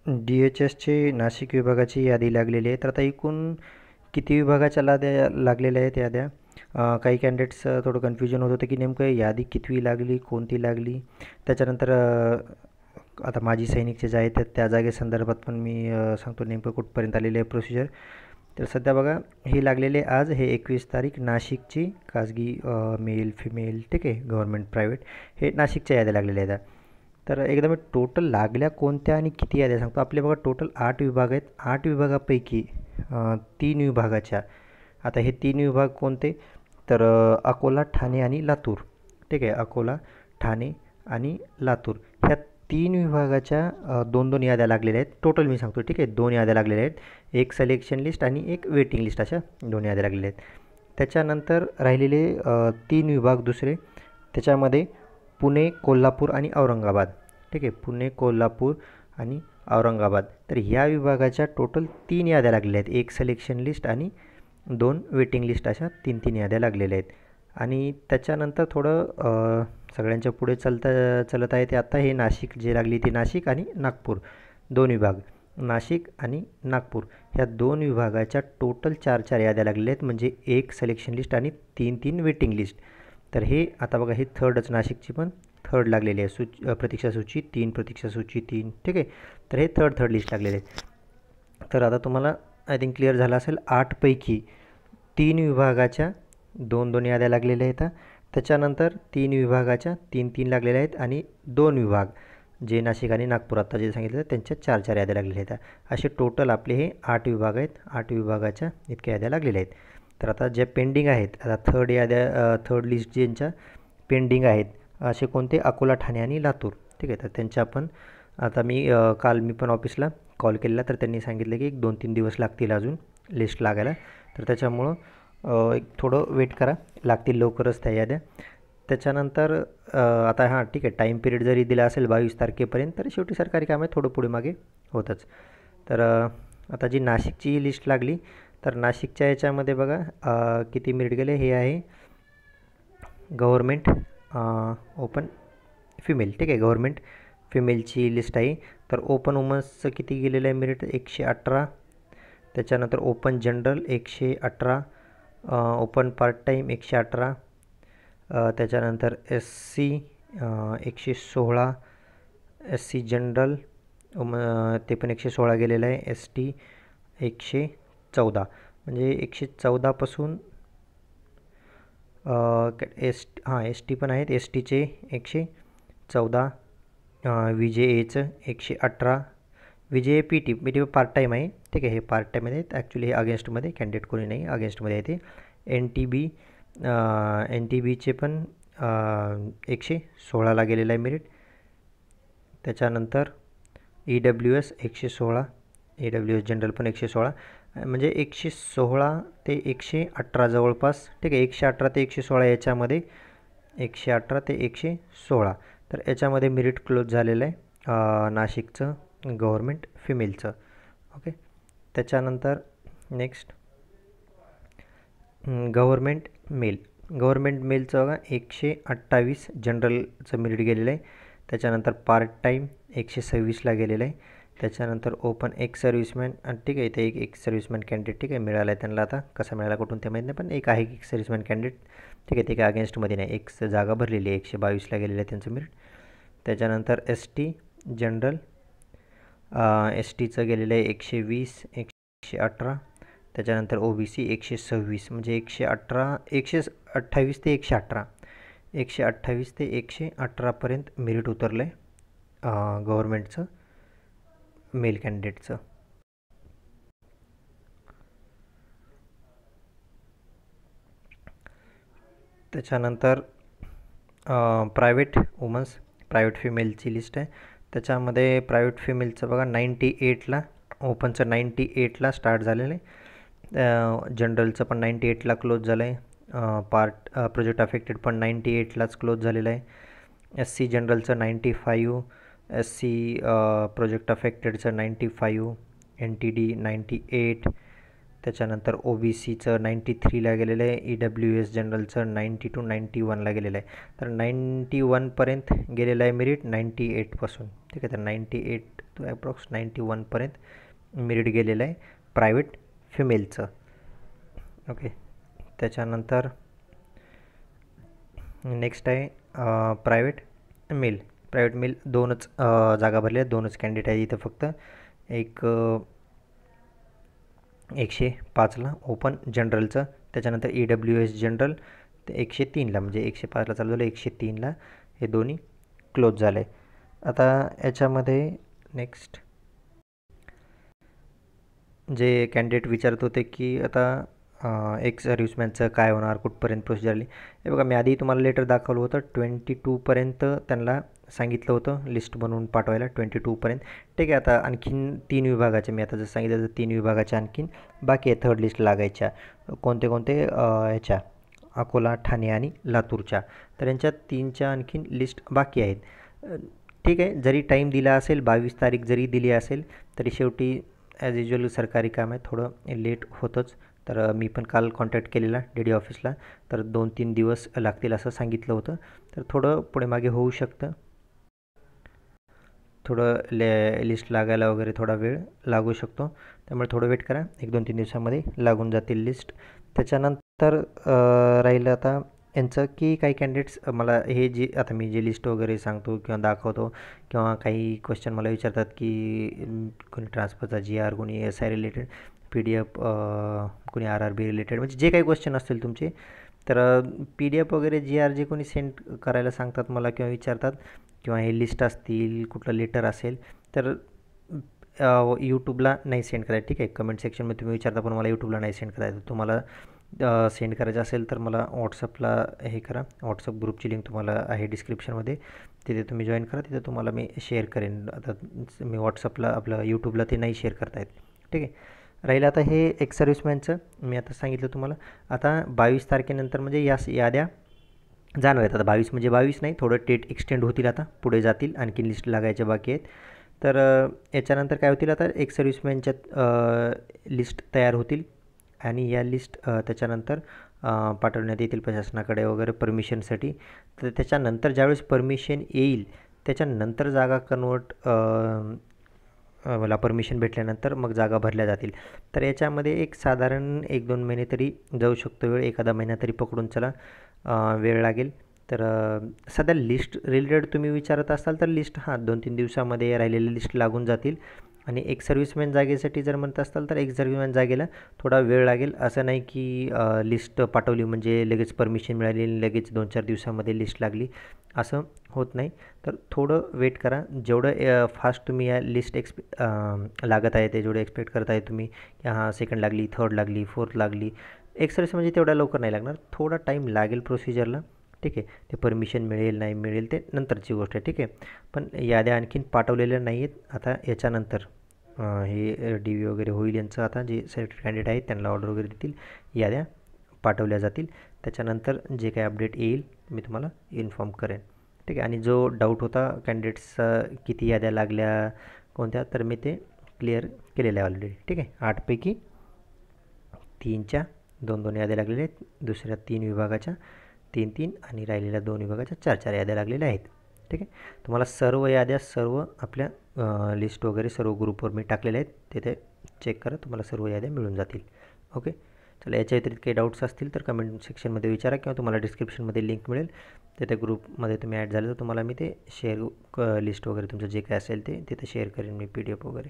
DHSचे नाशिक विभागाची यादी लागलेली आहे. तर आता एकूण किती विभागाच्या लागलेल्या आहेत याद्या? काही कॅन्डिडेट्स थोडं कन्फ्युजन होत होतं की नेमकं यादी कितवी लागली, कोणती लागली. त्याच्यानंतर आता माजी सैनिकचे जे आहेत त्या जागेसंदर्भात पण मी सांगतो नेमकं कुठपर्यंत आलेली आहे प्रोसिजर. तर सध्या बघा, हे लागलेले आज हे 21 तारीख नाशिकची खाजगी मेल फिमेल ठीक आहे, गव्हर्नमेंट प्रायव्हेट, हे नाशिकच्या याद्या लागलेल्या आहेत. तर एकदा मी टोटल लागल्या कोणत्या आणि किती याद्या सांगतो. आपले बघा टोटल 8 विभाग आहेत. 8 विभागापैकी 3 विभागाच्या, आता हे 3 विभाग कोणते, तर अकोला, ठाणे आणि लातूर. ठीक आहे, अकोला, ठाणे आणि लातूर ह्या 3 विभागाच्या 2-2 याद्या लागलेल्या आहेत. टोटल मी सांगतो ठीक आहे, 2 याद्या लागलेल्या आहेत. एक सिलेक्शन लिस्ट आणि एक वेटिंग लिस्ट, अशा 2 याद्या लागलेल्या आहेत. त्याच्यानंतर राहिलेले 3 विभाग दुसरे, त्याच्यामध्ये पुणे, कोल्हापूर आणि औरंगाबाद. ठीक आहे, पुणे, कोल्हापूर आणि औरंगाबाद. तर ह्या विभागाच्या टोटल 3 याद्या लागलेल्या आहेत. एक सिलेक्शन लिस्ट आणि 2 वेटिंग लिस्ट, अशा 3-3 याद्या लागलेल्या आहेत. आणि त्याच्यानंतर थोडं सगळ्यांच्या पुढे चलत आहे ते आता हे नाशिक जे लागली ती नाशिक आणि नागपूर 2 विभाग. नाशिक आणि नागपूर ह्या 2 विभागाच्या टोटल 4-4 याद्या लागलेल्या आहेत, म्हणजे एक सिलेक्शन लिस्ट आणि 3-3 वेटिंग लिस्ट. तर हे आता बघा, हे थर्डच नाशिकची पण थर्ड लागलेली आहे. प्रतीक्षा सूची 3, प्रतीक्षा सूची 3. ठीक आहे, तर हे थर्ड लिस्ट लागलेले आहे. तर आता तुम्हाला आय थिंक क्लिअर झालं असेल, 8पैकी 3 विभागाच्या 2-2 याद्या लागलेल्या आहेत. त्याच्यानंतर 3 विभागाच्या 3-3 लागलेल्या आहेत आणि 2 विभाग जे नाशिक आणि नागपूर आत्ता जे सांगितलं त्यांच्या 4-4 याद्या लागलेल्या आहेत. असे टोटल आपले हे 8 विभाग आहेत. 8 विभागाच्या इतक्या याद्या लागलेल्या आहेत. तर आता ज्या पेंडिंग आहेत, आता थर्ड लिस्ट ज्यांच्या पेंडिंग आहेत असे कोणते, अकोला, ठाणे आणि लातूर. ठीक आहे, तर त्यांच्या आपण आता काल मी पण ऑफिसला कॉल केलेला, तर त्यांनी सांगितलं की 1-2-3 दिवस लागतील अजून लिस्ट लागायला. तर त्याच्यामुळं एक थोडं वेट करा, लागतील लवकरच त्या याद्या. त्याच्यानंतर आता हां ठीक आहे, टाईम पिरियड जरी दिला असेल 22 तारखेपर्यंत, तरी शेवटी सरकारी काम आहे, थोडं पुढे मागे होतंच. तर आता जी नाशिकची लिस्ट लागली, तर नाशिकच्या याच्यामध्ये बघा किती मेरिट गेले. हे आहे गव्हर्मेंट ओपन फिमेल. ठीक आहे, गव्हर्मेंट फिमेलची लिस्ट आहे. तर ओपन वुमन्सचं किती गेलेलं आहे मेरिट, 118. त्याच्यानंतर open general 118, open part time 118, त्याच्यानंतर SC 116, SC जनरल ते पण 116 गेलेलं आहे. ST 114, म्हणजे 114पासून ST पण आहेत. STचे 114, VJAचं 118, VJA PT पार्ट टाईम आहे. ठीक आहे, हे पार्ट टाईममध्ये आहेत. ॲक्च्युली हे अगेन्स्टमध्ये कॅन्डिडेट कोणी नाही, अगेन्स्टमध्ये आहे ते. NTBचे पण 116ला गेलेलं आहे मेरिट. त्याच्यानंतर EWS 116, EWS जनरल पण 116, म्हणजे 116 ते 118 जवळपास. ठीक आहे, 118 ते 116 याच्यामध्ये, 118 ते 116, तर याच्यामध्ये मेरिट क्लोज झालेलं आहे नाशिकचं गव्हर्मेंट फिमेलचं. ओके, त्याच्यानंतर नेक्स्ट गव्हर्मेंट मेल. गव्हर्मेंट मेलचं बघा 128 जनरलचं मेरिट गेलेलं आहे. त्याच्यानंतर पार्ट टाईम 126ला गेलेलं आहे. त्याच्यानंतर ओपन एक्स सर्व्हिसमॅन, ठीक आहे, इथे एक सर्व्हिसमॅन कॅन्डिडेट ठीक आहे मिळाला आहे त्यांना. आता कसा मिळाला कुठून ते माहीत नाही, पण एक आहे एक सर्व्हिसमॅन कॅन्डिडेट. ठीक आहे, ते काय अगेन्स्टमध्ये नाही, एक जागा भरलेली आहे. 122ला गेलेलं आहे त्यांचं मेरिट. त्याच्यानंतर ST जनरल, STचं गेलेलं आहे 120, 118. त्याच्यानंतर OBC 126, म्हणजे 128 ते 118, 128 ते 118पर्यंत मेरिट उतरलं आहे गव्हर्मेंटचं मेल कॅन्डिडेटचं. त्याच्यानंतर प्रायव्हेट वुमन्स, प्रायव्हेट फिमेलची लिस्ट आहे. त्याच्यामध्ये प्रायव्हेट फिमेलचं बघा 98ला, ओपनचं 98ला स्टार्ट झालेलं आहे. जनरलचं पण 98ला क्लोज झालं आहे. प्रोजेक्ट अफेक्टेड पण 98लाच क्लोज झालेलं आहे. SC जनरलचं 95, SC प्रोजेक्ट अफेक्टेडचं 95, NTD 98, त्याच्यानंतर ओ बी सीचं 93ला गेलेलं आहे, EWS जनरलचं 90 to 91ला गेलेलं आहे. तर 91पर्यंत गेलेलं आहे मेरिट 98पासून, ठीक आहे. तर 98 टू ॲप्रॉक्स 91पर्यंत मेरिट गेलेलं आहे प्रायव्हेट फिमेलचं. ओके. त्याच्यानंतर नेक्स्ट आहे प्रायव्हेट मेल. प्रायव्हेट मेल दोनच जागा भरल्या आहेत, दोनच कॅन्डिडेट आहेत इथं फक्त. एक 105ला ओपन जनरलचं, त्याच्यानंतर EWS जनरल ते 103ला, म्हणजे 105ला चालू झालं, 103ला हे दोन्ही क्लोज झाले. आता याच्यामध्ये नेक्स्ट जे कॅन्डिडेट विचारत होते की आता एक सर्व्हिसमॅनचं काय होणार, कुठपर्यंत प्रोसिजर आली. हे बघा, मी आधी तुम्हाला लेटर दाखवलं होतं. 22पर्यंत त्यांना सांगितलं होतं लिस्ट बनवून पाठवायला, 22पर्यंत, ठीक आहे. आता आणखीन 3 विभागाचे, मी आता जसं सांगितलं तर 3 विभागाच्या आणखीन बाकी आहे थर्ड लिस्ट लागायच्या. कोणते कोणते, ह्याच्या अकोला, ठाणे आणि लातूरच्या. तर यांच्या 3च्या आणखीन लिस्ट बाकी आहेत. ठीक आहे, जरी टाईम दिला असेल, 22 तारीख जरी दिली असेल, तरी शेवटी ॲज युजल सरकारी काम आहे, थोडं लेट होतंच. तर मी पण काल कॉन्टॅक्ट केलेला DD ऑफिसला, तर 2-3 दिवस लागतील असं सांगितलं होतं. तर थोडं पुढे मागे होऊ शकतं, थोडं लिस्ट लागायला वगैरे थोडा वेळ लागू शकतो. त्यामुळे थोडं वेट करा, 1-2-3 दिवसामध्ये लागून जातील लिस्ट. त्याच्यानंतर राहिलं आता यांचं की काही कॅन्डिडेट्स मला हे जे आता मी जे लिस्ट वगैरे सांगतो किंवा दाखवतो, किंवा काही क्वेश्चन मला विचारतात की कोणी ट्रान्सफरचा GR, कोणी SI रिलेटेड, PDF, कोणी RRB रिलेटेड, म्हणजे जे काही क्वेश्चन असतील तुमचे, तर PDF वगैरे GR जे कोणी सेंड करायला सांगतात मला किंवा विचारतात, किंवा हे लिस्ट असतील, कुठलं लेटर असेल, तर यूट्यूबला नाही सेंड करायचं, ठीक आहे. कमेंट सेक्शनमध्ये तुम्ही विचारता, पण मला यूट्यूबला नाही सेंड करायचं. तुम्हाला सेंड करायचं असेल तर मला व्हॉट्सअपला हे करा. व्हॉट्सअप ग्रुपची लिंक तुम्हाला आहे डिस्क्रिप्शनमध्ये, तिथे तुम्ही जॉईन करा. तिथे तुम्हाला मी शेअर करेन. आता मी व्हॉट्सअपला आपलं यूट्यूबला ते नाही शेअर करता येत, ठीक आहे. राहिलं आता हे एक सर्व्हिसमॅनचं मी आता सांगितलं तुम्हाला. आता 22 तारखेनंतर म्हणजे या याद्या जाणार आहेत. आता 22 म्हणजे 22 नाही, थोडं डेट एक्सटेंड होतील, आता पुढे जातील, आणखीन लिस्ट लागायच्या बाकी आहेत. तर याच्यानंतर काय होतील, आता एक सर्व्हिसमॅनच्या लिस्ट तयार होतील, आणि या लिस्ट त्याच्यानंतर पाठवण्यात येतील प्रशासनाकडे वगैरे परमिशनसाठी. तर त्याच्यानंतर ज्यावेळेस परमिशन येईल, त्याच्यानंतर जागा कन्वर्ट, मला परमिशन भेटल्यानंतर मग जागा भरल्या जातील. तर याच्यामध्ये एक साधारण 1-2 महिने तरी जाऊ शकतो वेळ, एखादा महिना तरी पकडून चला वेळ लागेल. तर सध्या लिस्ट रिलेटेड तुम्ही विचारत असाल तर लिस्ट 2-3 दिवसामध्ये राहिलेली लिस्ट लागून जातील. आणि एक सर्व्हिसमॅन जागेसाठी जर म्हणत असाल तर एक सर्व्हिसमॅन जागेला थोडा वेळ लागेल. असं नाही की लिस्ट पाठवली म्हणजे लगेच परमिशन मिळाली, लगेच 2-4 दिवसामध्ये लिस्ट लागली, असं होत नाही. तर थोडं वेट करा. जेवढं फास्ट तुम्ही या लिस्ट लागत आहे ते जेवढं एक्सपेक्ट करत आहे तुम्ही, की सेकंड लागली, थर्ड लागली, फोर्थ लागली, एक सर्व्हिस म्हणजे तेवढ्या लवकर नाही लागणार, थोडा टाईम लागेल प्रोसिजरला, ठीक आहे. ते परमिशन मिळेल नाही मिळेल ते नंतरची गोष्ट आहे, ठीक आहे. पण याद्या आणखीन पाठवलेल्या नाही आहेत. आता याच्यानंतर हे DV वगैरे होईल यांचं, आता जे सिलेक्टेड कॅन्डिडेट आहेत त्यांना ऑर्डर वगैरे देतील, याद्या पाठवल्या जातील. त्याच्यानंतर जे काही अपडेट येईल मी तुम्हाला इन्फॉर्म करेन, ठीक आहे. आणि जो डाऊट होता कॅन्डिडेट्सचा किती याद्या लागल्या कोणत्या, तर मी ते क्लिअर केलेलं आहे ऑलरेडी, ठीक आहे. 8पैकी 3च्या 2-2 याद्या लागलेल्या आहेत, दुसऱ्या 3 विभागाच्या 3-3, आणि राहिलेल्या 2 विभागाच्या 4-4 याद्या लागलेल्या आहेत, ठीक आहे. तुम्हाला सर्व याद्या सर्व आपल्या लिस्ट वगैरे सर्व ग्रुपवर मी टाकलेले आहेत, तिथे चेक करा, तुम्हाला सर्व याद्या मिळून जातील. ओके, चला. याच्या व्यतिरिक्त काही डाऊट्स असतील तर कमेंट सेक्शनमध्ये विचारा, किंवा तुम्हाला डिस्क्रिप्शनमध्ये लिंक मिळेल, तिथे ग्रुपमध्ये तुम्ही ॲड झाले तर तुम्हाला मी ते शेअर लिस्ट वगैरे तुमचं जे काय असेल ते तिथे शेअर करेन मी PDF वगैरे.